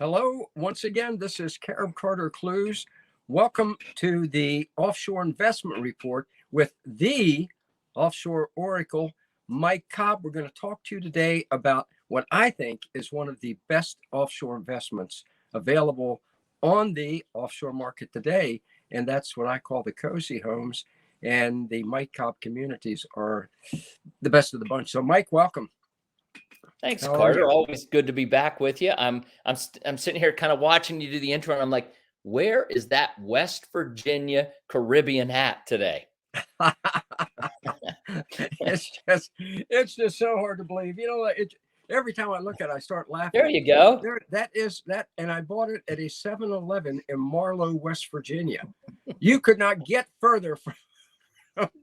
Hello, once again, this is Carib Carter Clues. Welcome to the Offshore Investment Report with the Offshore Oracle, Mike Cobb. We're going to talk to you today about what I think is one of the best offshore investments available on the offshore market today, and that's what I call the cozy homes. And the Mike Cobb communities are the best of the bunch. So, Mike, welcome. Thanks, How are Carter. you? Always good to be back with you. I'm sitting here kind of watching you do the intro, and I'm like, where is that West Virginia Caribbean hat today? it's just so hard to believe. Every time I look at it, I start laughing. There you go. That is that, and I bought it at a 7-Eleven in Marlow, West Virginia. You could not get further from.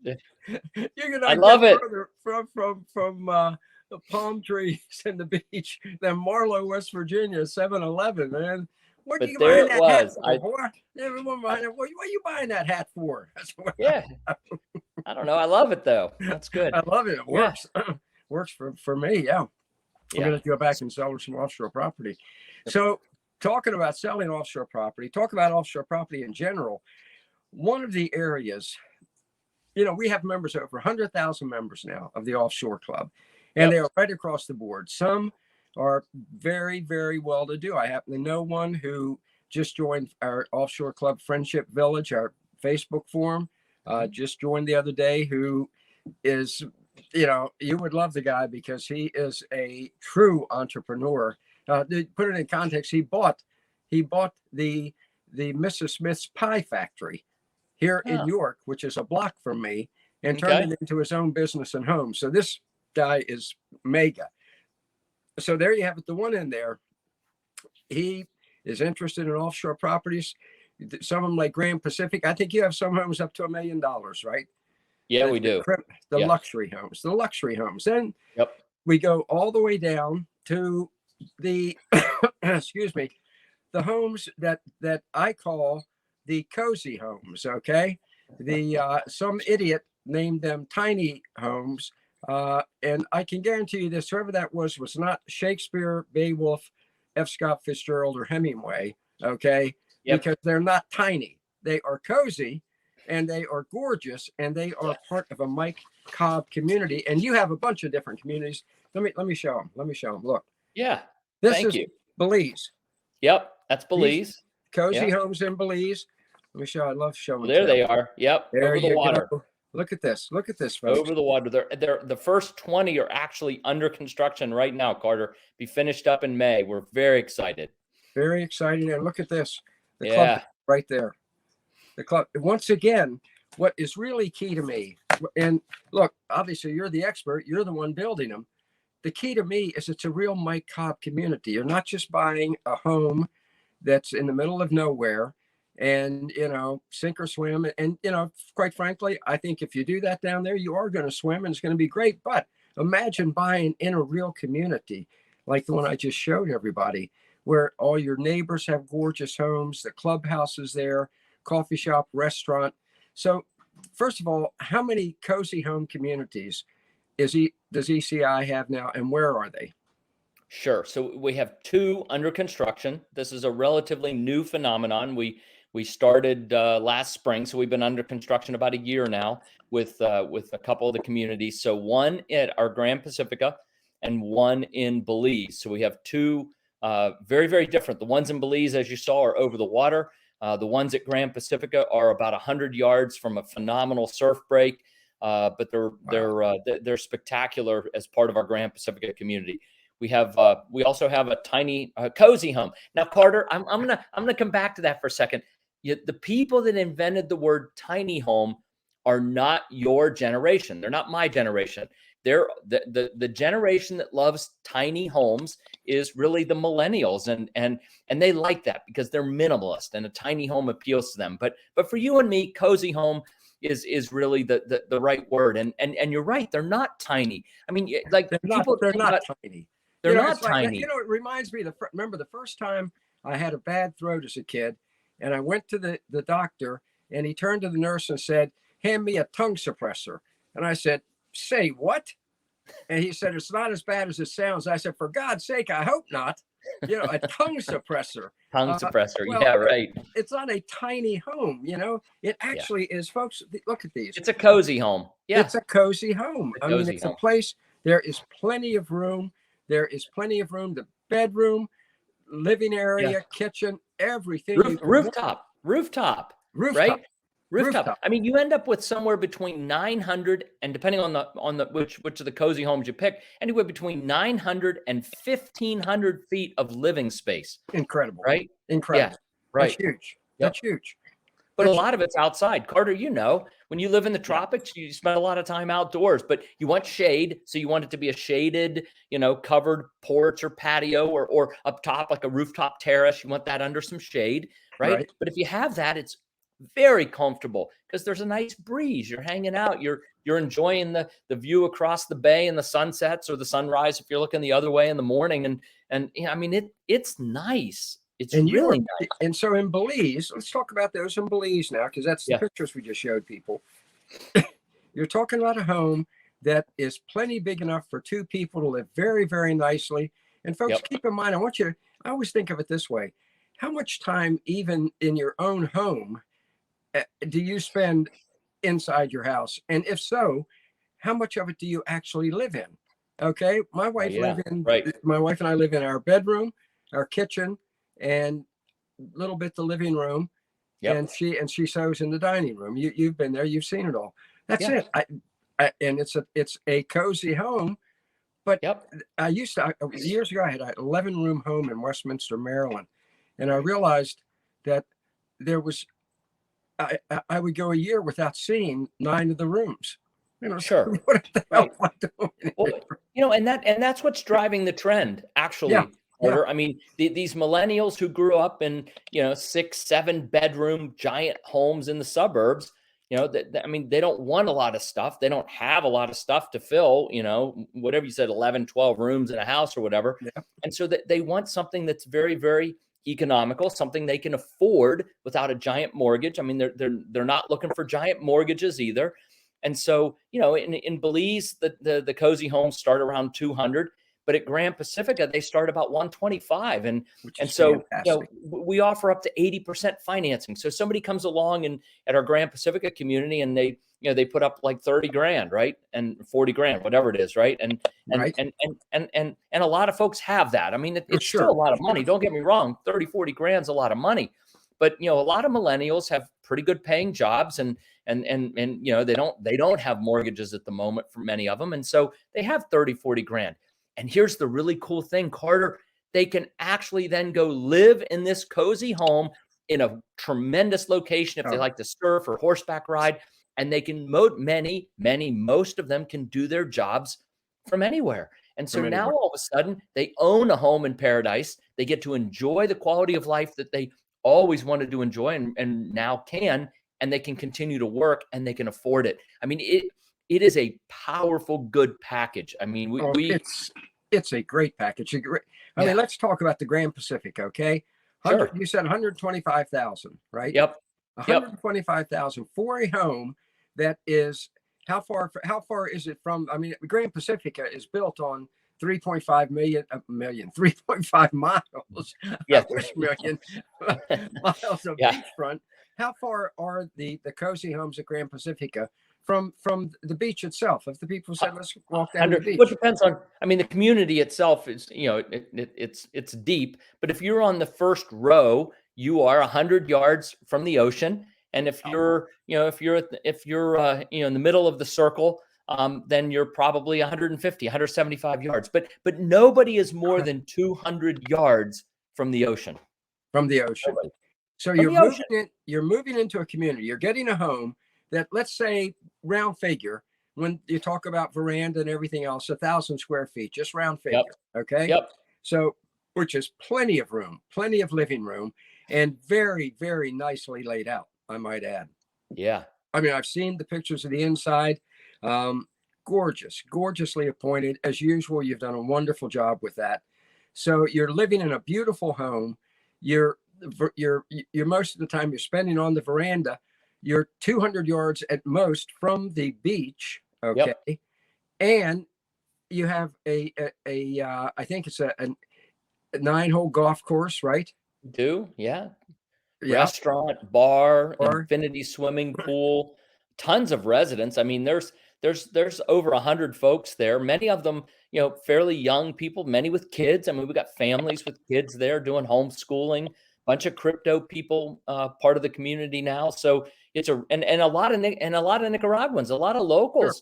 You could not I love get it. further from the palm trees and the beach than Marlow, West Virginia. 7-Eleven, man. What are But you there buying it that hat was. for, boy? Everyone buying it. What are you buying that hat for? Yeah. I don't know. I love it though. That's good. I love it. It works. Works for me. Yeah. I'm going to go back and sell some offshore property. So, talking about selling offshore property, talk about offshore property in general. One of the areas, we have members, over 100,000 members now of the Offshore Club, and they are right across the board. Some are very, very well to do. I happen to know one who just joined our Offshore Club Friendship Village, our Facebook forum, just joined the other day, who is, you would love the guy because he is a true entrepreneur. To put it in context, he bought the Mrs. Smith's Pie Factory here in York, which is a block from me, and turned it into his own business and home. So this guy is mega. So there you have it. The one in there, he is interested in offshore properties. Some of them like Grand Pacific. I think you have some homes up to $1 million, right? Yeah, we do. The luxury homes. Then we go all the way down to the, excuse me, the homes that I call the cozy homes. Okay. Some idiot named them tiny homes. And I can guarantee you this, whoever that was not Shakespeare, Beowulf, F. Scott Fitzgerald, or Hemingway. Okay. Because they're not tiny. They are cozy, and they are gorgeous, and they are part of a Mike Cobb community. And you have a bunch of different communities. Let me show them. Look. Yeah. This is Belize. Yep. That's Belize. Cozy homes in Belize. Let me show. I love showing. There they are. Yep. There over the water. Go. Look at this, folks. Over the water. They're the first 20 are actually under construction right now, Carter. Be finished up in May. We're very excited. Very excited. And look at this. The club right there. The club. Once again, what is really key to me, and look, obviously you're the expert. You're the one building them. The key to me is it's a real Mike Cobb community. You're not just buying a home that's in the middle of nowhere and, sink or swim. And, quite frankly, I think if you do that down there, you are going to swim and it's going to be great. But imagine buying in a real community like the one I just showed everybody, where all your neighbors have gorgeous homes, the clubhouse is there, coffee shop, restaurant. So first of all, how many cozy home communities does ECI have now, and where are they? Sure. So we have 2 under construction. This is a relatively new phenomenon. We started last spring, so we've been under construction about a year now with a couple of the communities. So one at our Grand Pacifica and one in Belize. So we have 2 very, very different. The ones in Belize, as you saw, are over the water. The ones at Grand Pacifica are about 100 yards from a phenomenal surf break. But they're spectacular as part of our Grand Pacifica community. We also have a tiny cozy home. Now, Carter, I'm gonna come back to that for a second. The people that invented the word tiny home are not your generation. They're not my generation. They're the generation that loves tiny homes is really the millennials, and they like that because they're minimalist and a tiny home appeals to them. But for you and me, cozy home is really the right word. And you're right, they're not tiny. I mean, like they're not tiny. They're not tiny. It reminds me remember the first time I had a bad throat as a kid, and I went to the doctor, and he turned to the nurse and said, "Hand me a tongue suppressor." And I said, "Say what?" And he said, "It's not as bad as it sounds." I said, "For God's sake, I hope not." you know, a tongue suppressor. Tongue Uh, suppressor. well, Yeah, right. it's not a tiny home, you know. It Yeah. actually is, folks. Look at these. It's a cozy home. Yeah. It's a cozy home. It's a I mean, cozy it's a home. place. There is plenty of room. There is plenty of room. The bedroom, living Yeah. area, kitchen, everything you could want. Rooftop, Rooftop, right? Rooftop. rooftop. I mean, you end up with somewhere between 900 and depending on the which of the cozy homes you pick, anywhere between 900 and 1,500 feet of living space, Incredible, right? Yeah, incredible. That's right. huge. Yep. That's huge. But a That's lot of it's outside. Carter, you know, when you live in the yeah, tropics, you spend a lot of time outdoors, but you want shade. So you want it to be a shaded, you know, covered porch or patio or up top, like a rooftop terrace. You want that under some shade, right? right. But if you have that, it's very comfortable because there's a nice breeze. You're hanging out. You're enjoying the view across the bay and the sunsets or the sunrise if you're looking the other way in the morning. And you know, I mean, it's nice. It's And you were, really nice. and so in Belize, let's talk about those in Belize now, because that's the Yeah, pictures we just showed people. You're talking about a home that is plenty big enough for two people to live very, very nicely. And folks, yep. keep in mind, I always think of it this way. How much time, even in your own home, do you spend inside your house? And if so, how much of it do you actually live in? Okay. Oh, yeah, right. My wife and I live in our bedroom, our kitchen, and a little bit the living room. Yep. And she sews in the dining room. You've been there, you've seen it all. That's Yeah. it. And it's a cozy home. But Yep. years ago, I had an 11-room home in Westminster, Maryland. And I realized that there was, I would go a year without seeing 9 of the rooms. You know, so Sure. what the hell Right. am I doing Well, here? you know, and that's what's driving the trend, Yeah, actually, yeah, Carter. I mean, these millennials who grew up in, you know, 6, 7 bedroom giant homes in the suburbs, you know, I mean, they don't want a lot of stuff. They don't have a lot of stuff to fill, you know, whatever you said, 11, 12 rooms in a house or whatever. yeah. And so that they want something that's very, very economical, something they can afford without a giant mortgage. I mean, they're not looking for giant mortgages either. And so, you know, in Belize, the cozy homes start around 200, but at Grand Pacifica, they start about 125. Which And is so, you know, fantastic. we offer up to 80% financing. So somebody comes along and at our Grand Pacifica community and they, you know, they put up like 30 grand, right? And 40 grand, whatever it is, right? Right. And a lot of folks have that. I mean, Oh, it's still a sure. lot of money. Don't get me wrong, 30, 40 grand's a lot of money. But, you know, a lot of millennials have pretty good paying jobs and you know, they don't have mortgages at the moment for many of them. And so they have 30, 40 grand. And here's the really cool thing, Carter, they can actually then go live in this cozy home in a tremendous location if they Oh, like to surf or horseback ride. And they can most of them can do their jobs from anywhere. And so from now anywhere. all of a sudden they own a home in paradise. They get to enjoy the quality of life that they always wanted to enjoy and now can, and they can continue to work and they can afford it. I mean, it is a powerful, good package. I mean, Oh, we it's a great package. I mean, yeah, let's talk about the Grand Pacific, okay? 100, sure. you said 125,000, right? Yep. Yep. 125,000 for a home that is how far is it from? I mean, Grand Pacifica is built on 3.5 million, 3.5 miles. I Yeah. wish million miles of Yeah. beachfront. How far are the cozy homes at Grand Pacifica from the beach itself? If the people said, let's walk down to the 100. Well, it beach. depends on. I mean, the community itself is, you know, it's deep. But if you're on the first row, you are 100 yards from the ocean. And if you're, you know, if you're, you know, in the middle of the circle, then you're probably 150, 175 yards. But nobody is more than 200 yards from the ocean. From the ocean. Nobody. So From the ocean. you're moving into a community. You're getting a home that, let's say, round figure, when you talk about veranda and everything else, 1,000 square feet, just round Yep. figure. Okay. Yep. So, which is plenty of room, plenty of living room, and very, very nicely laid out, I might add. Yeah. I mean, I've seen the pictures of the inside. Gorgeous, gorgeously appointed. As usual, you've done a wonderful job with that. So you're living in a beautiful home. You're you're most of the time you're spending on the veranda. You're 200 yards at most from the beach. Okay, Yep. and you have I think it's 9-hole golf course, right? Do, yeah. Yeah. Restaurant, bar, Or infinity swimming pool, tons of residents. I mean, there's over 100 folks there. Many of them, fairly young people, many with kids. I mean, we got families with kids there doing homeschooling. Bunch of crypto people, part of the community now. So it's and a lot of Nicaraguans, a lot of sure. locals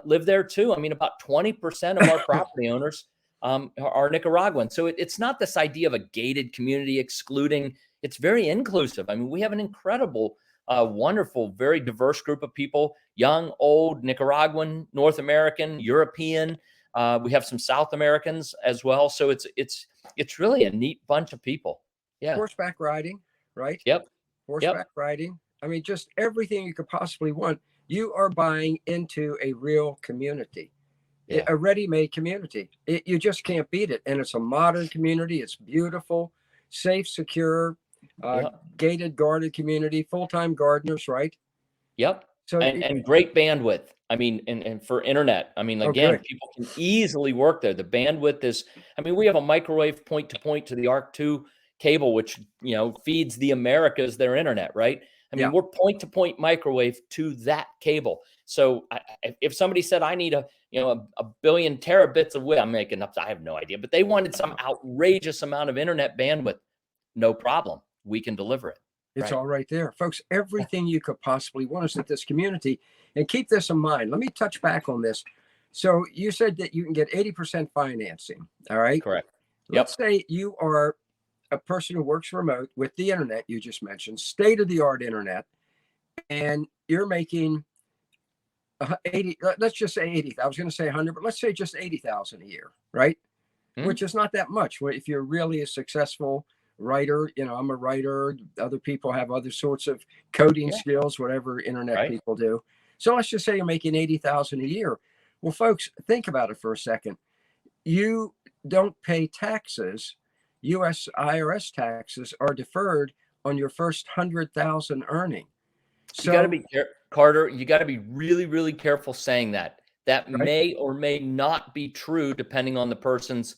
live there too. I mean, about 20% of our property owners are Nicaraguan. So it's not this idea of a gated community excluding. It's very inclusive. I mean, we have an incredible, wonderful, very diverse group of people, young, old, Nicaraguan, North American, European. We have some South Americans as well. So it's really a neat bunch of people. Yeah. Horseback riding, right? Yep. Horseback Yep. riding. I mean, just everything you could possibly want. You are buying into a real community, Yeah. a ready-made community. You just can't beat it. And it's a modern community. It's beautiful, safe, secure, uh, Yep. gated, guarded community, full-time gardeners, right? Yep. So, And great bandwidth. I mean, and for internet, I mean, oh, again, good. people can easily work there. The bandwidth is, I mean, we have a microwave point to point to the ARC2 cable, which, feeds the Americas their internet, right? I mean, Yeah. we're point to point microwave to that cable. So if somebody said, I need a billion terabits of width, I'm making up, I have no idea, but they wanted some outrageous amount of internet bandwidth, no problem. We can deliver it. It's Right. all right there. Folks, everything you could possibly want is at this community. And keep this in mind. Let me touch back on this. So you said that you can get 80% financing. All right. Correct. Let's Yep. say you are a person who works remote with the internet you just mentioned, state of the art internet, and you're making 80, let's just say 80. I was going to say 100, but let's say just 80,000 a year, right? Hmm? Which is not that much. If you're really a successful writer, I'm a writer. Other people have other sorts of coding Yeah. skills, whatever internet Right. people do. So let's just say you're making 80,000 a year. Well, folks, think about it for a second. You don't pay taxes. U.S. IRS taxes are deferred on your first 100,000 earning. You got to So, be Carter. You got to be really, really careful saying that. That right? may or may not be true depending on the person's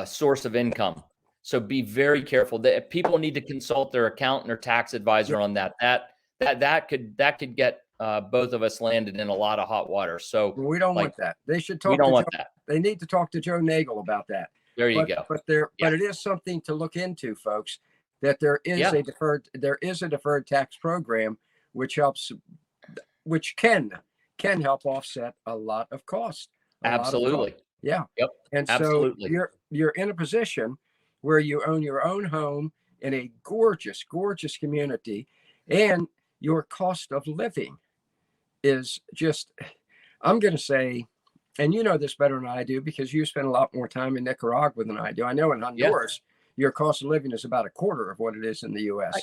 source of income. So be very careful. That people need to consult their accountant or tax Yeah, advisor on that. That could get both of us landed in a lot of hot water. So well, we don't like want that. They should we talk don't to want Joe. that. They need to talk to Joe Nagel about that. There you But go. but Yeah. it is something to look into, folks. That there is Yeah. a deferred tax program which helps, which can help offset a lot of cost, a lot of cost. Absolutely. Yeah. Yep. And so Absolutely. you're in a position where you own your own home in a gorgeous, gorgeous community, and your cost of living is just, I'm going to say, and you know this better than I do because you spend a lot more time in Nicaragua than I do. I know in Yeah. Honduras, your cost of living is about a quarter of what it is in the I, U.S.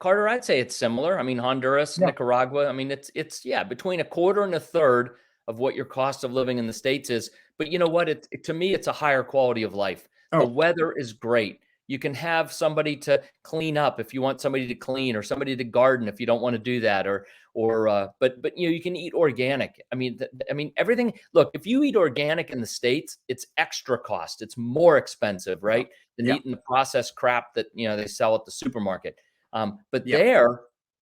Carter, I'd say it's similar. I mean, Honduras, Yeah. Nicaragua. I mean, it's yeah, between a quarter and a third of what your cost of living in the States is. But you know what? To me, it's a higher quality of life. The Oh, weather is great. You can have somebody to clean up if you want somebody to clean, or somebody to garden if you don't want to do that, but you can eat organic. I mean, everything. Look, if you eat organic in the States, it's extra cost. It's more expensive, right? Than yeah, eating the processed crap that they sell at the supermarket. But yeah.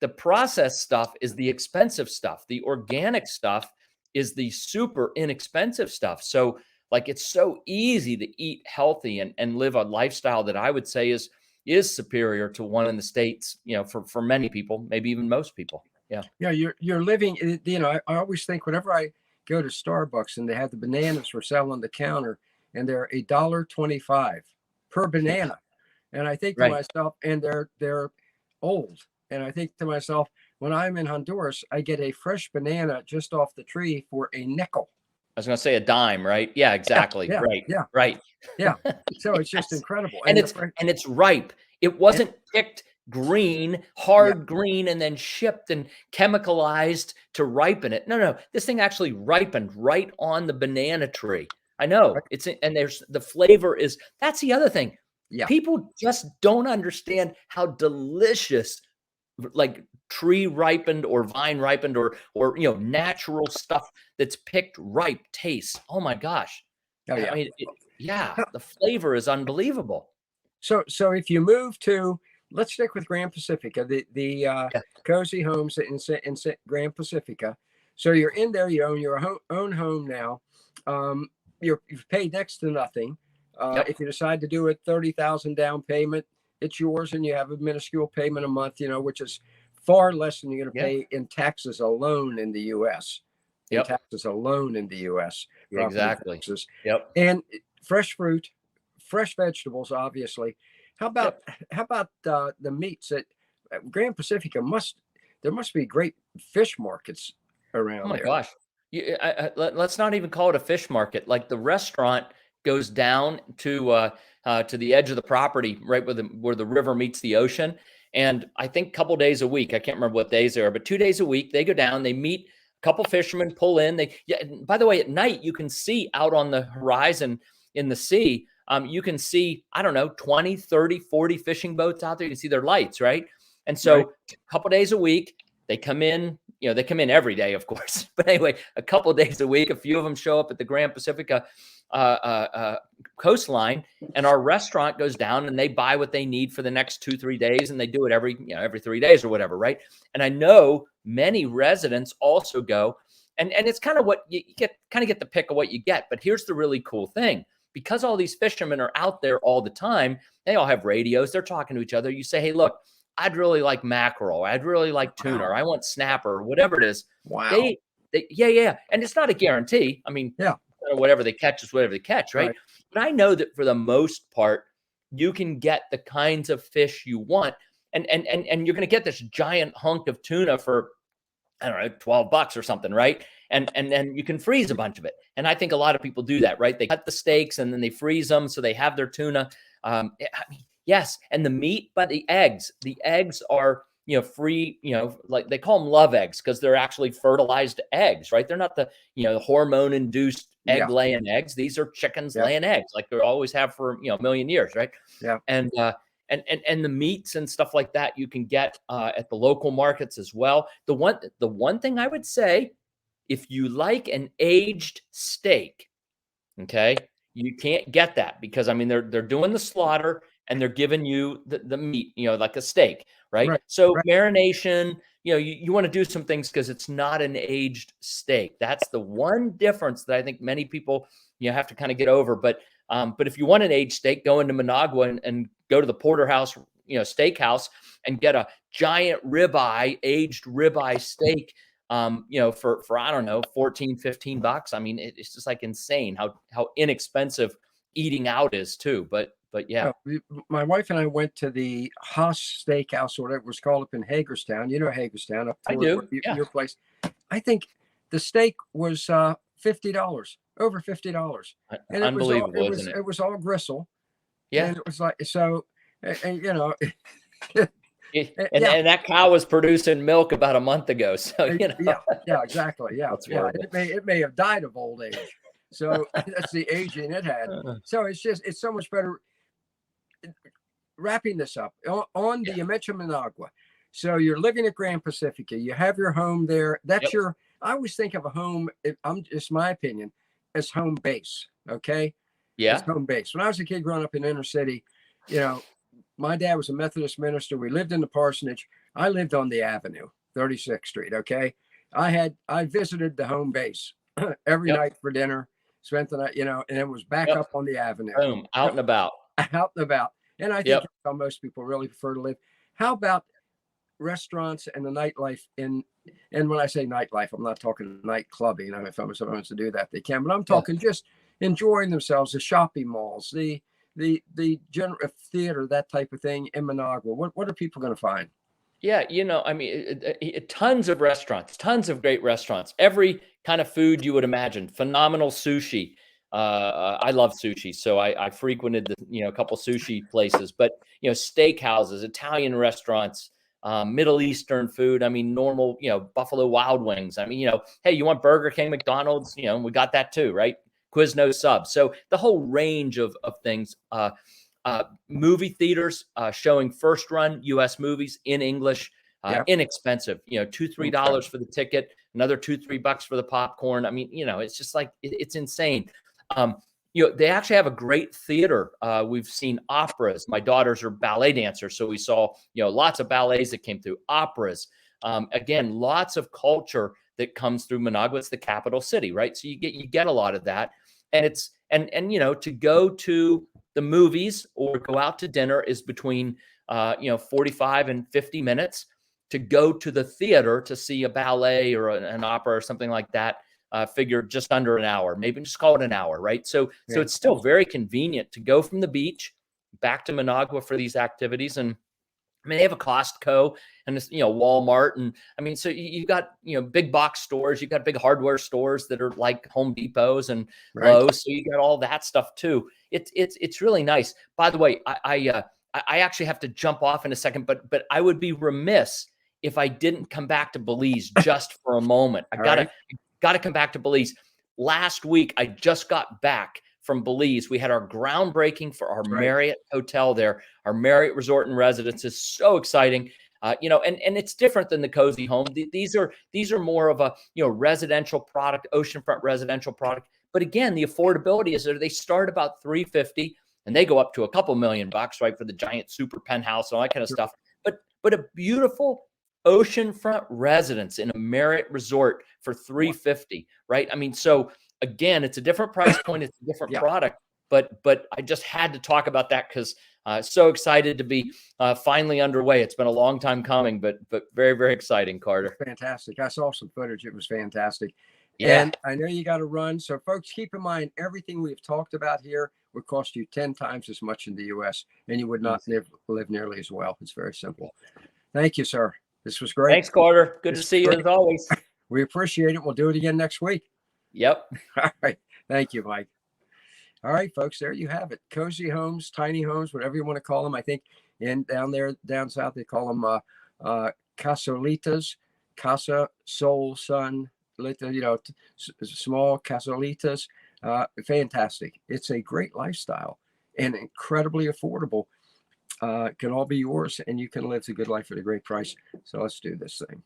the processed stuff is the expensive stuff. The organic stuff is the super inexpensive stuff. So like it's so easy to eat healthy and live a lifestyle that I would say is superior to one in the States, for many people, maybe even most people. Yeah. Yeah, you're living. I always think whenever I go to Starbucks and they have the bananas for sale on the counter, and they're $1.25 per Yeah. banana, and I think to Right. myself, and they're old, and I think to myself, when I'm in Honduras, I get a fresh banana just off the tree for a nickel. I was going to say a dime, right? Yeah, Yeah, exactly. yeah, Right. yeah, Right. yeah. So it's just Yes. incredible, And and the it's fresh, and it's ripe. It and, wasn't picked green, yeah, hard green, and then shipped and chemicalized to ripen it. No, no, this thing actually ripened right on the banana tree. I right, know and there's the flavor that's the other thing. yeah, People just don't understand how delicious like tree ripened or vine ripened or natural stuff that's picked ripe tastes. Oh my gosh. oh I yeah. mean, Yeah, the flavor is unbelievable. So if you move to, let's stick with Grand Pacifica, the Yeah. cozy homes in Grand Pacifica. So you're in there, you own your own home now. You've paid next to nothing. Yep. If you decide to do it, 30,000 down payment, it's yours, and you have a minuscule payment a month, which is far less than you're going to Yeah. pay in taxes alone in the U.S. In Yep. taxes alone in the U.S. Property Exactly. taxes, Yep. and fresh fruit, fresh vegetables, obviously. How about Yep. the meats at Grand Pacifica? There must be great fish markets Oh around my there, gosh. Let's not even call it a fish market. Like the restaurant goes down to the edge of the property, right where the river meets the ocean. And I think a couple days a week, I can't remember what days they are, but 2 days a week, they go down, they meet a couple fishermen, pull in. And by the way, at night, you can see out on the horizon in the sea, you can see, I don't know, 20, 30, 40 fishing boats out there. You can see their lights, right? And right? so a couple days a week, they come in, they come in every day, of course. But anyway, a couple days a week, a few of them show up at the Grand Pacifica coastline, and our restaurant goes down and they buy what they need for the next 2-3 days, and they do it every 3 days or whatever, right? And I know many residents also go, and it's kind of what you get the pick of what you get. But here's the really cool thing. Because all these fishermen are out there all the time, they all have radios, they're talking to each other. You say, hey, look, I'd really like mackerel, I'd really like tuna, or I want snapper, or whatever it is. Wow. Yeah. And it's not a guarantee. I mean, Yeah. whatever they catch is whatever they catch, right? Right. But I know that for the most part, you can get the kinds of fish you want, and you're going to get this giant hunk of tuna for, I don't know, $12 or something, right? And then you can freeze a bunch of it. And I think a lot of people do that, right? They cut the steaks and then they freeze them so they have their tuna. I mean, yes, and the meat, but the eggs are free. Like they call them love eggs because they're actually fertilized eggs, right? They're not the hormone induced Yeah. egg laying eggs. These are chickens Yeah. laying eggs, like they always have for a million years, right? Yeah. And the meats and stuff like that you can get at the local markets as well. The one thing I would say, if you like an aged steak, okay, you can't get that because I mean they're doing the slaughter and they're giving you the meat, like a steak, right? Right. So Right. marination, you want to do some things because it's not an aged steak. That's the one difference that I think many people have to kind of get over. But if you want an aged steak, go into Managua and go to the Porterhouse, steakhouse, and get a giant aged ribeye steak. For I don't know, $14-15. I mean, it's just like insane how inexpensive eating out is too. But yeah. My wife and I went to the Haas Steakhouse, or whatever it was called, up in Hagerstown. You know Hagerstown, up I toward do. Yeah. your place. I think the steak was $50, over $50, and Unbelievable, isn't it? it was all gristle, Yeah. and it was like so, and And yeah. that cow was producing milk about a month ago. So, Yeah, exactly. Yeah, that's yeah. horrible. It may have died of old age. So that's the aging it had. So it's so much better. Wrapping this up on the, Yeah. you mentioned Managua. So you're living at Grand Pacifica. You have your home there. That's Yep. I always think of a home, it's my opinion, as home base. Okay. It's Yeah. home base. When I was a kid growing up in inner city, my dad was a Methodist minister. We lived in the parsonage. I lived on the avenue, 36th Street. Okay. I visited the home base every Yep. night for dinner, spent the night, and it was back Yep. up on the avenue. Boom. Out and about. Out and about. And I think Yep. that's how most people really prefer to live. How about restaurants and the nightlife and when I say nightlife, I'm not talking nightclubbing. If someone wants to do that, they can, but I'm talking just enjoying themselves, the shopping malls, the general theater, that type of thing in Managua. What are people going to find? Yeah, I mean, tons of restaurants, tons of great restaurants, every kind of food you would imagine. Phenomenal sushi. I love sushi, so I frequented a couple sushi places, but steakhouses, Italian restaurants, Middle Eastern food. I mean, normal, Buffalo Wild Wings. I mean, hey, you want Burger King, McDonald's? We got that too, right? Quiznos subs. So the whole range of things. Movie theaters showing first run U.S. movies in English, inexpensive, $2-3 for the ticket, another $2-3 for the popcorn. I mean, it's just like, it's insane. They actually have a great theater. We've seen operas. My daughters are ballet dancers, so we saw, lots of ballets that came through, operas. Again, lots of culture that comes through Managua. It's the capital city, right? So you get a lot of that, and it's and to go to the movies or go out to dinner is between 45 and 50 minutes. To go to the theater to see a ballet or an opera or something like that, figure just under an hour, maybe just call it an hour, right? So it's still very convenient to go from the beach back to Managua for these activities. And I mean, they have a Costco and this, Walmart. And I mean, so you've got, big box stores, you've got big hardware stores that are like Home Depots and Lowe's. So you got all that stuff too. It's really nice. By the way, I actually have to jump off in a second, but I would be remiss if I didn't come back to Belize just for a moment. I gotta come back to Belize. Last week, I just got back from Belize. We had our groundbreaking for our Marriott hotel there, our Marriott Resort and Residence. Is so exciting. And it's different than the Cozy Home. These are more of a residential product, oceanfront residential product. But again, the affordability is there. They start about $350 and they go up to a couple $1 million, right, for the giant super penthouse and all that kind of stuff. But a beautiful oceanfront residence in a Marriott resort for $350, right? I mean, so again, it's a different price point, it's a different product, but I just had to talk about that because so excited to be finally underway. It's been a long time coming, but very, very exciting, Carter. Fantastic. I saw some footage. It was fantastic. Yeah. And I know you got to run. So folks, keep in mind, everything we've talked about here would cost you 10 times as much in the US, and you would not live nearly as well. It's very simple. Thank you, sir. This was great. Thanks, Carter. Good to see you as always. We appreciate it. We'll do it again next week. Yep. All right. Thank you, Mike. All right, folks, there you have it. Cozy homes, tiny homes, whatever you want to call them. I think down south, they call them casolitas, casa, soul, sun, small casolitas. Fantastic. It's a great lifestyle and incredibly affordable. Can all be yours, and you can live a good life at a great price. So let's do this thing.